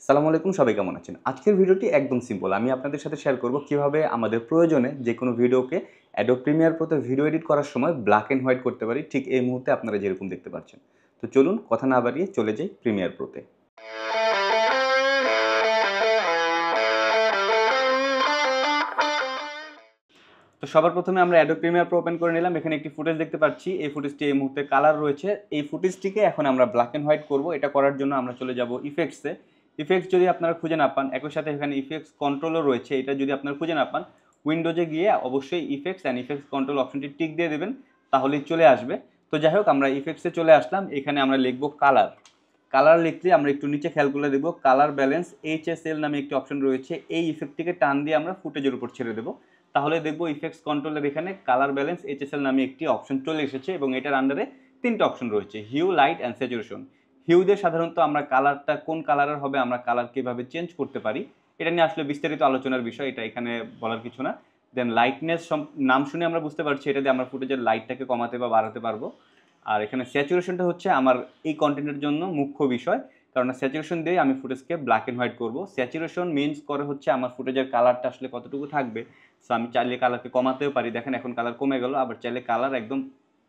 আসসালামু আলাইকুম, সবাই কেমন আছেন? আজকের ভিডিওটি একদম সিম্পল। আমি আপনাদের সাথে শেয়ার করব কিভাবে আমাদের প্রয়োজনে যেকোনো ভিডিওকে Adobe Premiere Pro তে ভিডিও এডিট করার সময় ব্ল্যাক এন্ড হোয়াইট করতে পারি, ঠিক এই মুহূর্তে আপনারা যেরকম দেখতে পাচ্ছেন। তো চলুন কথা না বাড়িয়ে চলে যাই Premiere Pro তে। তো সবার প্রথমে আমরা Adobe Premiere Pro ওপেন করে নিলাম। এখানে একটি ফুটেজ দেখতে পাচ্ছি। এই ফুটেজটি এই মুহূর্তে কালার রয়েছে। এই ফুটেজটিকে এখন আমরা ব্ল্যাক এন্ড হোয়াইট করব। এটা করার জন্য আমরা চলে যাব ইফেক্টসে। ইফেক্টস যদি আপনারা খুঁজে না পান, একই সাথে এখানে ইফেক্টস কন্ট্রোলও রয়েছে। এটা যদি আপনারা খুঁজে না পান, উইন্ডোজে গিয়ে অবশ্যই ইফেক্টস অ্যান্ড ইফেক্টস কন্ট্রোল অপশনটি টিক দিয়ে দেবেন, তাহলেই চলে আসবে। তো যাই হোক, আমরা ইফেক্টসে চলে আসলাম। এখানে আমরা লিখব কালার। কালার লিখলে আমরা একটু নিচে খেয়াল করে দেবো, কালার ব্যালেন্স HSL নামে একটি অপশন রয়েছে। এই ইফেক্টটিকে টান দিয়ে আমরা ফুটেজের উপর ছেড়ে দেবো, তাহলে দেখবো ইফেক্টস কন্ট্রোলের এখানে কালার ব্যালেন্স HSL নামে একটি অপশন চলে এসেছে এবং এটার আন্ডারে তিনটা অপশন রয়েছে, হিউ, লাইট অ্যান্ড স্যাচুরেশন। হিউতে সাধারণত আমরা কালারটা কোন কালারের হবে, আমরা কালার কীভাবে চেঞ্জ করতে পারি, এটা নিয়ে আসলে বিস্তারিত আলোচনার বিষয়, এটা এখানে বলার কিছু না। দেন লাইটনেস নাম শুনে আমরা বুঝতে পারছি এটা দিয়ে আমরা ফুটেজের লাইটটাকে কমাতে বা বাড়াতে পারবো। আর এখানে স্যাচুরেশনটা হচ্ছে আমার এই কন্টেন্টের জন্য মুখ্য বিষয়, কারণ স্যাচুরেশন দিয়ে আমি ফুটেজকে ব্ল্যাক অ্যান্ড হোয়াইট করবো। স্যাচুরেশন মিনস করে হচ্ছে আমার ফুটেজের কালারটা আসলে কতটুকু থাকবে। সো আমি চাইলে কালারকে কমাতেও পারি, দেখেন এখন কালার কমে গেল, আবার চাইলে কালার একদম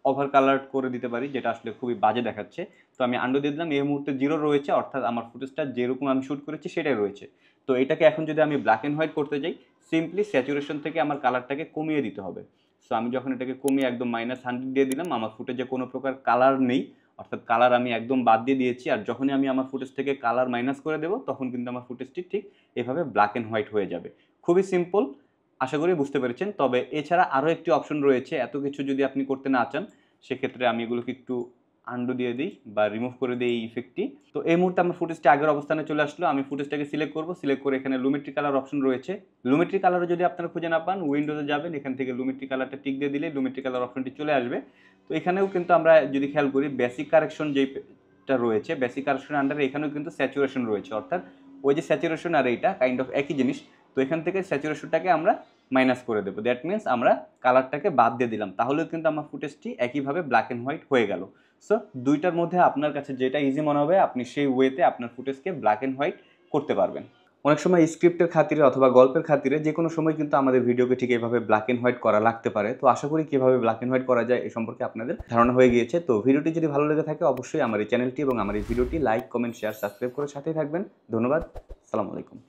ওভার কালার করে দিতে পারি, যেটা আসলে খুবই বাজে দেখাচ্ছে। তো আমি আন্ডু দিয়ে দিলাম, এই মুহূর্তে 0 রয়েছে, অর্থাৎ আমার ফুটেজটা যেরকম আমি শ্যুট করেছি সেটাই রয়েছে। তো এটাকে এখন যদি আমি ব্ল্যাক অ্যান্ড হোয়াইট করতে যাই, সিম্পলি স্যাচুরেশন থেকে আমার কালারটাকে কমিয়ে দিতে হবে। সো আমি যখন এটাকে কমিয়ে একদম -100 দিয়ে দিলাম, আমার ফুটেজে কোনো প্রকার কালার নেই, অর্থাৎ কালার আমি একদম বাদ দিয়ে দিয়েছি। আর যখনই আমি আমার ফুটেজ থেকে কালার মাইনাস করে দেবো, তখন কিন্তু আমার ফুটেজটি ঠিক এভাবে ব্ল্যাক অ্যান্ড হোয়াইট হয়ে যাবে। খুবই সিম্পল, আশা করি বুঝতে পেরেছেন। তবে এছাড়া আরও একটি অপশন রয়েছে, এত কিছু যদি আপনি করতে না চান, সেক্ষেত্রে আমি এগুলোকে একটু আন্ডু দিয়ে দিই বা রিমুভ করে দিই এই ইফেক্টটি। তো এই মুহূর্তে আমার ফুটেজটি আগের অবস্থানে চলে আসলো। আমি ফুটেজটাকে সিলেক্ট করব, সিলেক্ট করে এখানে লুমেট্রি কালার অপশন রয়েছে। লুমেট্রি কালারও যদি আপনারা খুঁজে না পান, উইন্ডোজে যাবেন, এখান থেকে লুমেট্রি কালারটা টিক দিয়ে দিলে লুমেট্রি কালার অপশনটি চলে আসবে। তো এখানেও কিন্তু আমরা যদি খেয়াল করি, বেসিক কারেকশন যেটা রয়েছে, বেসিক কারেকশনের আন্ডারে এখানেও কিন্তু স্যাচুরেশন রয়েছে, অর্থাৎ ওই যে স্যাচুরেশন আর এইটা কাইন্ড অফ একই জিনিস। তো এখান থেকে স্যাচুরেশনটাকে আমরা মাইনাস করে দেবো, দ্যাট মিনস আমরা কালারটাকে বাদ দিয়ে দিলাম, তাহলেও কিন্তু আমার ফুটেজটি একইভাবে ব্ল্যাক অ্যান্ড হোয়াইট হয়ে গেল। সো দুইটার মধ্যে আপনার কাছে যেটা ইজি মনে হবে, আপনি সেই ওয়েতে আপনার ফুটেজকে ব্ল্যাক অ্যান্ড হোয়াইট করতে পারবেন। অনেক সময় স্ক্রিপ্টের খাতিরে অথবা গল্পের খাতিরে যে কোনো সময় কিন্তু আমাদের ভিডিওকে ঠিক এভাবে ব্ল্যাক অ্যান্ড হোয়াইট করা লাগতে পারে। তো আশা করি কীভাবে ব্ল্যাক অ্যান্ড হোয়াইট করা যায় এ সম্পর্কে আপনাদের ধারণা হয়ে গিয়েছে। তো ভিডিওটি যদি ভালো লেগে থাকে, অবশ্যই আমার এই চ্যানেলটি এবং আমার এই ভিডিওটি লাইক, কমেন্ট, শেয়ার, সাবস্ক্রাইব করে সাথেই থাকবেন। ধন্যবাদ। আসসালামু আলাইকুম।